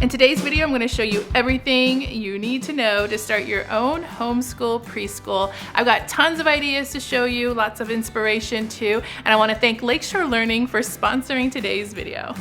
In today's video, I'm going to show you everything you need to know to start your own homeschool preschool. I've got tons of ideas to show you, lots of inspiration too, and I want to thank Lakeshore Learning for sponsoring today's video.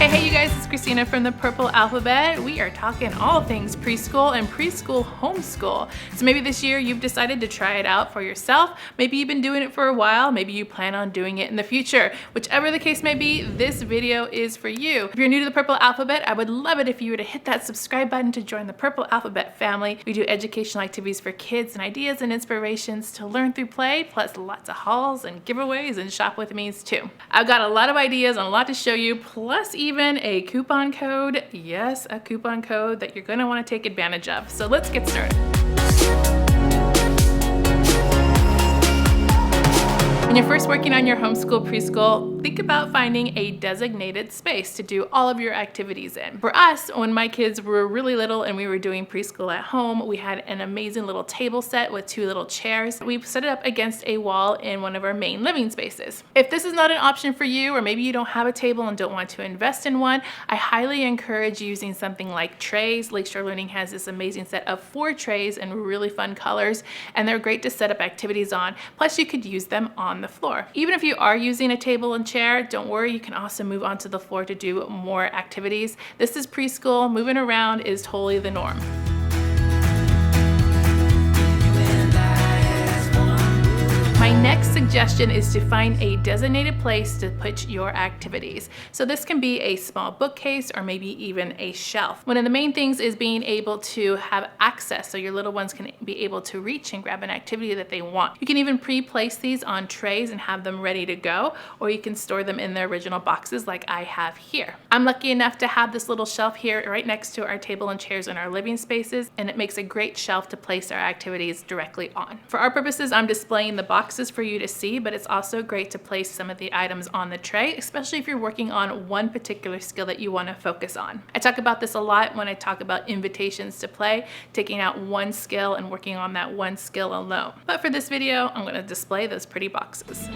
Hey you guys, it's Christina from the Purple Alphabet. We are talking all things preschool and preschool homeschool. So maybe this year you've decided to try it out for yourself. Maybe you've been doing it for a while. Maybe you plan on doing it in the future. Whichever the case may be, this video is for you. If you're new to the Purple Alphabet, I would love it if you were to hit that subscribe button to join the Purple Alphabet family. We do educational activities for kids and ideas and inspirations to learn through play, plus lots of hauls and giveaways and shop with me's too. I've got a lot of ideas and a lot to show you, plus even a coupon code. Yes, a coupon code that you're going to want to take advantage of. So let's get started. When you're first working on your homeschool preschool, think about finding a designated space to do all of your activities in. For us, when my kids were really little and we were doing preschool at home, we had an amazing little table set with 2 little chairs. We set it up against a wall in one of our main living spaces. If this is not an option for you, or maybe you don't have a table and don't want to invest in one, I highly encourage using something like trays. Lakeshore Learning has this amazing set of 4 trays in really fun colors, and they're great to set up activities on. Plus, you could use them on the floor. Even if you are using a table and chair, don't worry, you can also move onto the floor to do more activities. This is preschool. Moving around is totally the norm. My next suggestion is to find a designated place to put your activities. So this can be a small bookcase or maybe even a shelf. One of the main things is being able to have access so your little ones can be able to reach and grab an activity that they want. You can even pre-place these on trays and have them ready to go, or you can store them in their original boxes like I have here. I'm lucky enough to have this little shelf here right next to our table and chairs in our living spaces, and it makes a great shelf to place our activities directly on. For our purposes, I'm displaying the boxes for you to see, but it's also great to place some of the items on the tray, especially if you're working on one particular skill that you want to focus on. I talk about this a lot when I talk about invitations to play, taking out one skill and working on that one skill alone. But for this video, I'm going to display those pretty boxes.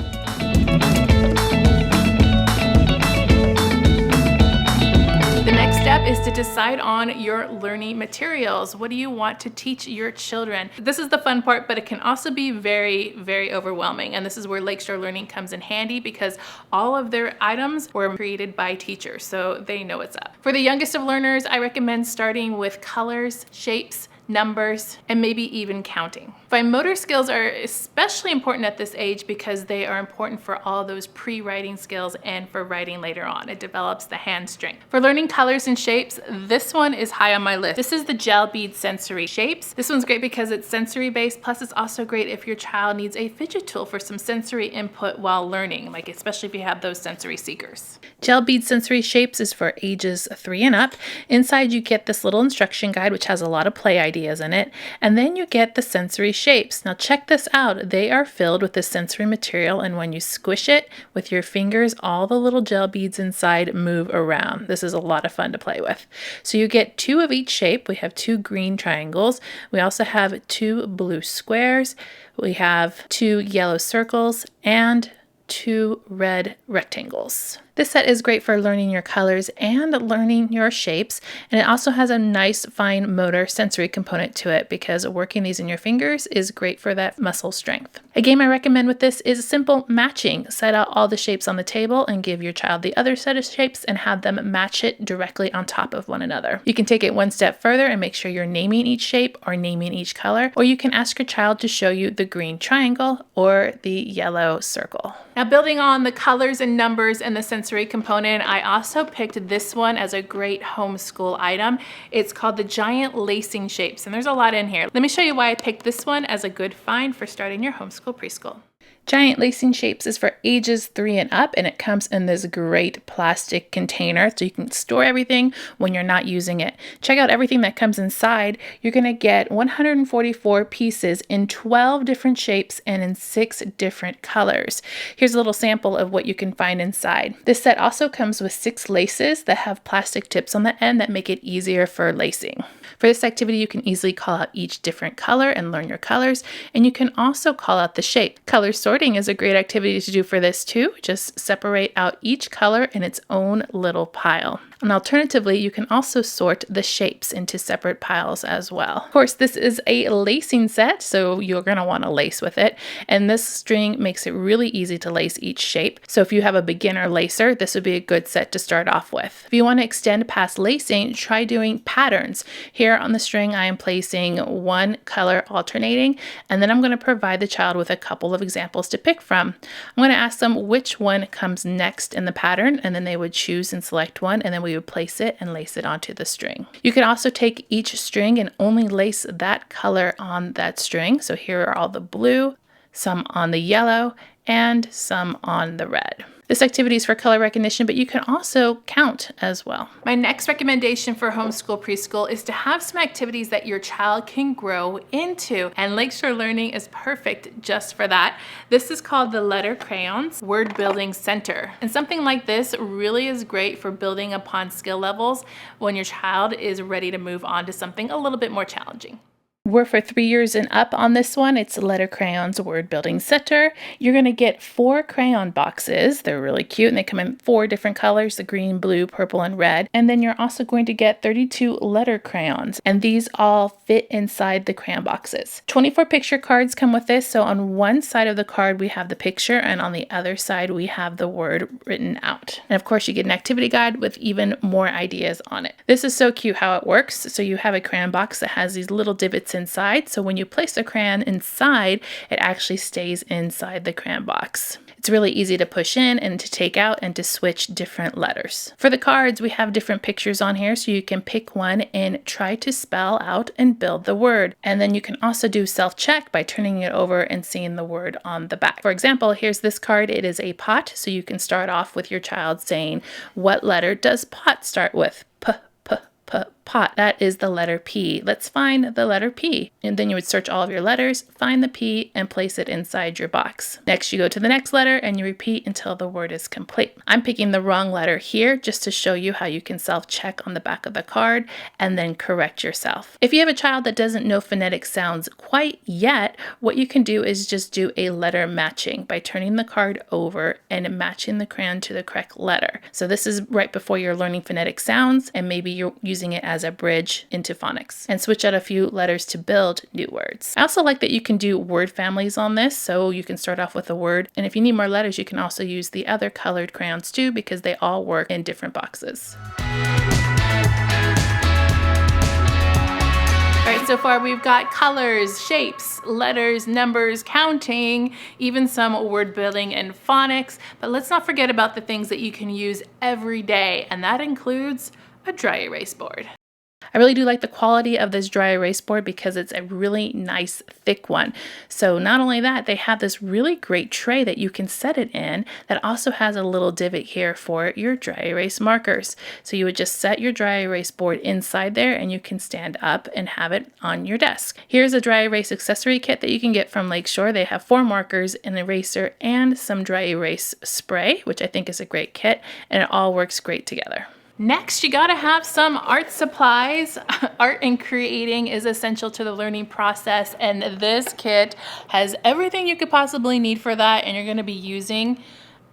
The next step is to decide on your learning materials. What do you want to teach your children? This is the fun part, but it can also be very, very overwhelming. And this is where Lakeshore Learning comes in handy because all of their items were created by teachers, so they know what's up. For the youngest of learners, I recommend starting with colors, shapes, numbers, and maybe even counting. Fine motor skills are especially important at this age because they are important for all those pre-writing skills and for writing later on. It develops the hand strength. For learning colors and shapes, this one is high on my list. This is the gel bead sensory shapes. This one's great because it's sensory based, plus it's also great if your child needs a fidget tool for some sensory input while learning, like especially if you have those sensory seekers. Gel bead sensory shapes is for ages 3 and up. Inside you get this little instruction guide which has a lot of play ideas in it, and then you get the sensory shapes. Now check this out. They are filled with the sensory material, and when you squish it with your fingers, all the little gel beads inside move around. This is a lot of fun to play with. So you get 2 of each shape. We have 2 green triangles. We also have 2 blue squares. We have 2 yellow circles and 2 red rectangles. This set is great for learning your colors and learning your shapes, and it also has a nice fine motor sensory component to it because working these in your fingers is great for that muscle strength. A game I recommend with this is simple matching. Set out all the shapes on the table and give your child the other set of shapes and have them match it directly on top of one another. You can take it one step further and make sure you're naming each shape or naming each color, or you can ask your child to show you the green triangle or the yellow circle. Now, building on the colors and numbers and the sensory component, I also picked this one as a great homeschool item. It's called the giant lacing shapes, and there's a lot in here. Let me show you why I picked this one as a good find for starting your homeschool preschool. Giant lacing shapes is for ages 3 and up, and it comes in this great plastic container so you can store everything when you're not using it. Check out everything that comes inside. You're going to get 144 pieces in 12 different shapes and in 6 different colors. Here's a little sample of what you can find inside. This set also comes with 6 laces that have plastic tips on the end that make it easier for lacing. For this activity, you can easily call out each different color and learn your colors, and you can also call out the shape. Color source sorting is a great activity to do for this too. Just separate out each color in its own little pile. And alternatively, you can also sort the shapes into separate piles as well. Of course, this is a lacing set, so you're going to want to lace with it. And this string makes it really easy to lace each shape. So if you have a beginner lacer, this would be a good set to start off with. If you want to extend past lacing, try doing patterns. Here on the string, I am placing one color alternating, and then I'm going to provide the child with a couple of examples to pick from. I'm going to ask them which one comes next in the pattern, and then they would choose and select one, and then we would place it and lace it onto the string. You can also take each string and only lace that color on that string. So here are all the blue, some on the yellow, and some on the red. This activity is for color recognition, but you can also count as well. My next recommendation for Homeschool Preschool is to have some activities that your child can grow into, and Lakeshore Learning is perfect just for that. This is called the Letter Crayons Word Building Center. And something like this really is great for building upon skill levels when your child is ready to move on to something a little bit more challenging. We're for 3 years and up on this one. It's Letter Crayons Word Building Center. You're going to get 4 crayon boxes. They're really cute and they come in 4 different colors, the green, blue, purple, and red. And then you're also going to get 32 letter crayons, and these all fit inside the crayon boxes. 24 picture cards come with this. So on one side of the card, we have the picture, and on the other side, we have the word written out. And of course, you get an activity guide with even more ideas on it. This is so cute how it works. So you have a crayon box that has these little divots inside. So when you place the crayon inside, it actually stays inside the crayon box. It's really easy to push in and to take out and to switch different letters. For the cards, we have different pictures on here, so you can pick one and try to spell out and build the word. And then you can also do self-check by turning it over and seeing the word on the back. For example, here's this card. It is a pot, so you can start off with your child saying, what letter does pot start with? Pot. That is the letter P. Let's find the letter P. And then you would search all of your letters, find the P, and place it inside your box. Next, you go to the next letter and you repeat until the word is complete. I'm picking the wrong letter here just to show you how you can self-check on the back of the card and then correct yourself. If you have a child that doesn't know phonetic sounds quite yet, what you can do is just do a letter matching by turning the card over and matching the crayon to the correct letter. So this is right before you're learning phonetic sounds, and maybe you're using it as a bridge into phonics, and switch out a few letters to build new words. I also like that you can do word families on this, so you can start off with a word, and if you need more letters, you can also use the other colored crayons too, because they all work in different boxes. All right, so far we've got colors, shapes, letters, numbers, counting, even some word building and phonics, but let's not forget about the things that you can use every day, and that includes a dry erase board. I really do like the quality of this dry erase board because it's a really nice thick one. So not only that, they have this really great tray that you can set it in that also has a little divot here for your dry erase markers. So you would just set your dry erase board inside there and you can stand up and have it on your desk. Here's a dry erase accessory kit that you can get from Lakeshore. They have 4 markers, an eraser, and some dry erase spray, which I think is a great kit, and it all works great together. Next, you gotta have some art supplies. Art and creating is essential to the learning process, and this kit has everything you could possibly need for that, and you're gonna be using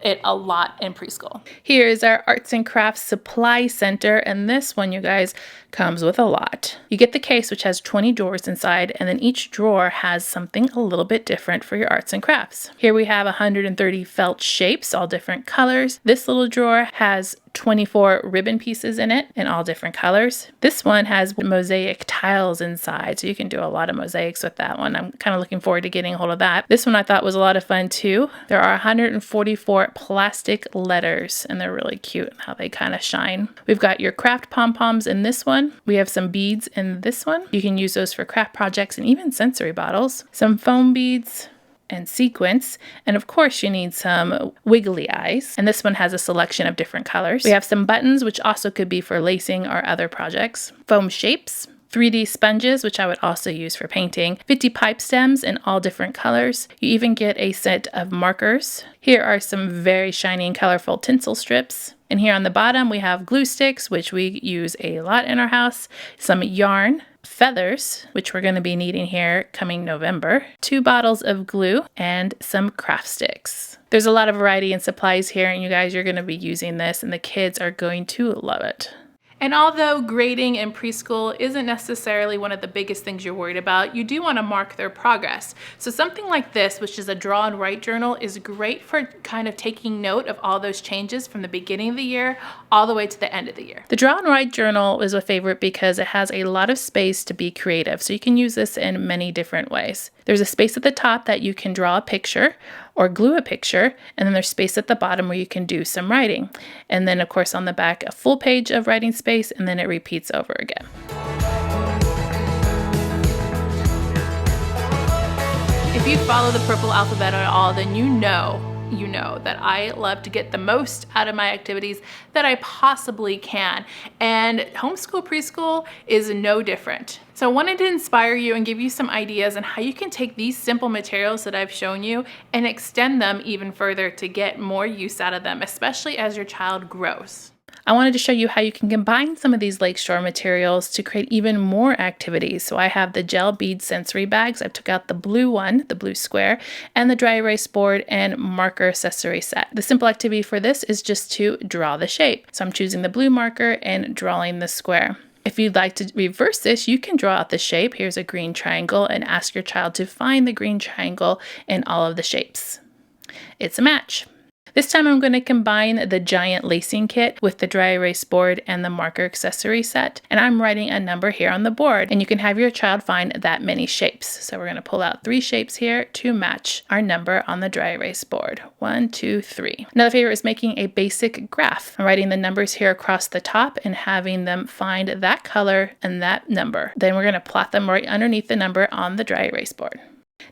it a lot in preschool. Here is our arts and crafts supply center, and this one, you guys, comes with a lot. You get the case, which has 20 drawers inside, and then each drawer has something a little bit different for your arts and crafts. Here we have 130 felt shapes, all different colors. This little drawer has 24 ribbon pieces in it in all different colors. This one has mosaic tiles inside, so you can do a lot of mosaics with that one. I'm kind of looking forward to getting a hold of that. This one I thought was a lot of fun too. There are 144 plastic letters, and they're really cute how they kind of shine. We've got your craft pom-poms in this one. We have some beads in this one. You can use those for craft projects and even sensory bottles. Some foam beads and sequins, and of course you need some wiggly eyes, and this one has a selection of different colors. We have some buttons, which also could be for lacing or other projects, foam shapes, 3D sponges, which I would also use for painting, 50 pipe stems in all different colors. You even get a set of markers. Here are some very shiny and colorful tinsel strips. And here on the bottom, we have glue sticks, which we use a lot in our house, some yarn, feathers, which we're going to be needing here coming November, 2 bottles of glue, and some craft sticks. There's a lot of variety in supplies here, and you guys are going to be using this, and the kids are going to love it. And although grading in preschool isn't necessarily one of the biggest things you're worried about, you do want to mark their progress. So something like this, which is a draw and write journal, is great for kind of taking note of all those changes from the beginning of the year all the way to the end of the year. The draw and write journal is a favorite because it has a lot of space to be creative. So you can use this in many different ways. There's a space at the top that you can draw a picture or glue a picture, and then there's space at the bottom where you can do some writing. And then of course on the back, a full page of writing space, and then it repeats over again. If you follow the purple alphabet at all, then you know that I love to get the most out of my activities that I possibly can. And Homeschool Preschool is no different. So I wanted to inspire you and give you some ideas on how you can take these simple materials that I've shown you and extend them even further to get more use out of them, especially as your child grows. I wanted to show you how you can combine some of these Lakeshore materials to create even more activities. So I have the gel bead sensory bags. I took out the blue one, the blue square, and the dry erase board and marker accessory set. The simple activity for this is just to draw the shape. So I'm choosing the blue marker and drawing the square. If you'd like to reverse this, you can draw out the shape. Here's a green triangle and ask your child to find the green triangle in all of the shapes. It's a match. This time I'm going to combine the giant lacing kit with the dry erase board and the marker accessory set. And I'm writing a number here on the board, and you can have your child find that many shapes. So we're going to pull out 3 shapes here to match our number on the dry erase board. 1, 2, 3. Another favorite is making a basic graph. I'm writing the numbers here across the top and having them find that color and that number. Then we're going to plot them right underneath the number on the dry erase board.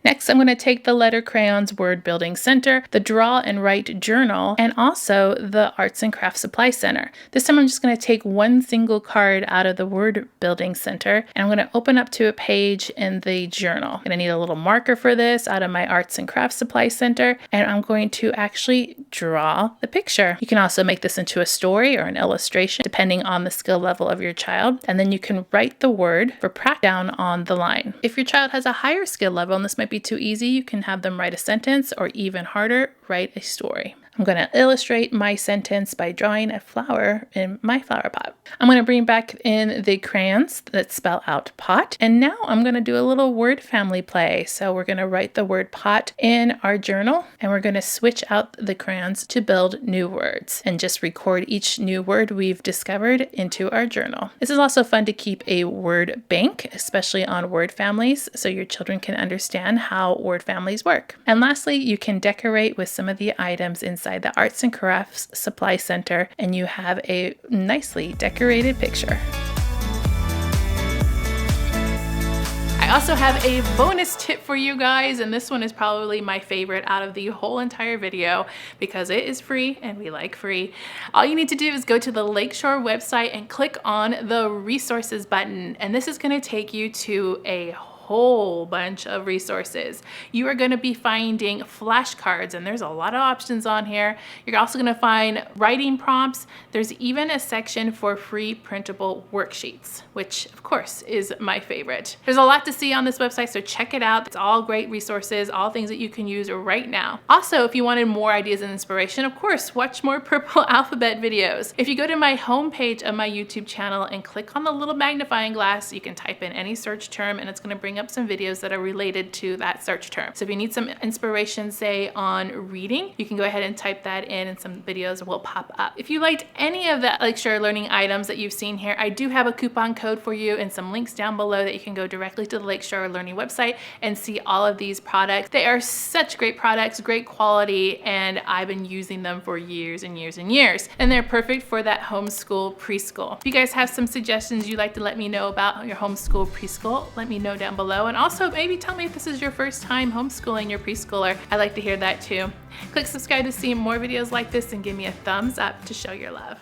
Next, I'm going to take the Letter Crayons Word Building Center, the Draw and Write Journal, and also the Arts and Crafts Supply Center. This time I'm just going to take one single card out of the Word Building Center, and I'm going to open up to a page in the journal. I'm going to need a little marker for this out of my Arts and Crafts Supply Center, and I'm going to actually draw the picture. You can also make this into a story or an illustration, depending on the skill level of your child, and then you can write the word for practice down on the line. If your child has a higher skill level, and this might be too easy, you can have them write a sentence, or even harder, write a story. I'm going to illustrate my sentence by drawing a flower in my flower pot. I'm going to bring back in the crayons that spell out pot. And now I'm going to do a little word family play. So we're going to write the word pot in our journal, and we're going to switch out the crayons to build new words and just record each new word we've discovered into our journal. This is also fun to keep a word bank, especially on word families, so your children can understand how word families work. And lastly, you can decorate with some of the items inside the Arts and Crafts Supply Center, and you have a nicely decorated picture. I also have a bonus tip for you guys, and this one is probably my favorite out of the whole entire video because it is free and we like free. All you need to do is go to the Lakeshore website and click on the resources button, and this is going to take you to a whole bunch of resources. You are going to be finding flashcards, and there's a lot of options on here. You're also going to find writing prompts. There's even a section for free printable worksheets, which of course is my favorite. There's a lot to see on this website, so check it out. It's all great resources, all things that you can use right now. Also, if you wanted more ideas and inspiration, of course, watch more Purple Alphabet videos. If you go to my homepage of my YouTube channel and click on the little magnifying glass, you can type in any search term and it's going to bring up some videos that are related to that search term. So if you need some inspiration, say on reading, you can go ahead and type that in and some videos will pop up. If you liked any of the Lakeshore learning items that you've seen here, I do have a coupon code for you and some links down below that you can go directly to the Lakeshore Learning website and see all of these products. They are such great products, great quality, and I've been using them for years and years and years. And they're perfect for that homeschool preschool. If you guys have some suggestions you'd like to let me know about your homeschool preschool, let me know down below. And also maybe tell me if this is your first time homeschooling your preschooler. I'd like to hear that too. Click subscribe to see more videos like this and give me a thumbs up to show your love.